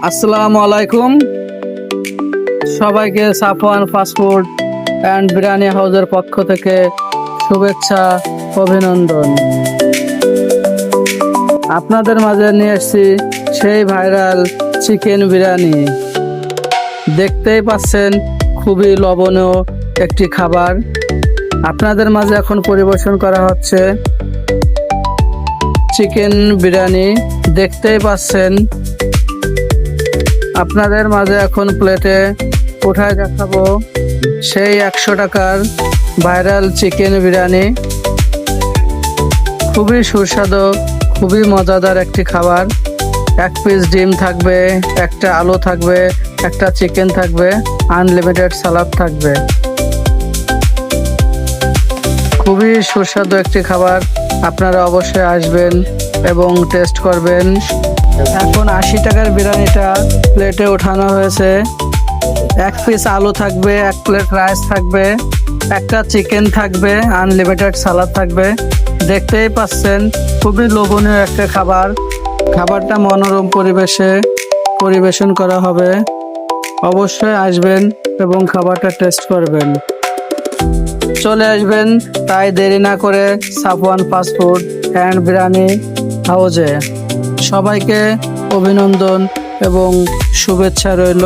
আসসালামু আলাইকুম। সবাইকে সাফওয়ান ফাস্টফুড অ্যান্ড বিরিয়ানি হাউসের পক্ষ থেকে শুভেচ্ছা, অভিনন্দন। আপনাদের মাঝে নিয়ে এসেছি সেই ভাইরাল চিকেন বিরিয়ানি। দেখতেই পাচ্ছেন খুবই লবণীয় একটি খাবার আপনাদের মাঝে এখন পরিবেশন করা হচ্ছে। চিকেন বিরিয়ানি দেখতেই পাচ্ছেন আপনাদের মাঝে এখন প্লেটে উঠায় দেখাবো সেই 100 টাকার ভাইরাল চিকেন বিরিয়ানি। খুবই সুস্বাদু, খুবই মজাদার একটি খাবার। 1 পিস ডিম থাকবে, একটা আলু থাকবে, একটা চিকেন থাকবে, আনলিমিটেড সালাদ থাকবে। খুবই সুস্বাদু একটি খাবার, আপনারা অবশ্যই আসবেন এবং টেস্ট করবেন। এখন 80 টাকার বিরিয়ানিটা প্লেটে ওঠানো হয়েছে। 1 পিস আলু থাকবে, 1 প্লেট রাইস থাকবে, একটা চিকেন থাকবে, আনলিমিটেড সালাদ থাকবে। দেখতেই পাচ্ছেন খুবই লোভনীয় একটা খাবার। খাবারটা মনোরম পরিবেশে পরিবেশন করা হবে। অবশ্যই আসবেন এবং খাবারটা টেস্ট করবেন। চলে আসবেন, তাই দেরি না করে সাফওয়ান ফাস্টফুড অ্যান্ড বিরিয়ানি হাউজে। সবাইকে অভিনন্দন এবং শুভেচ্ছা রইল।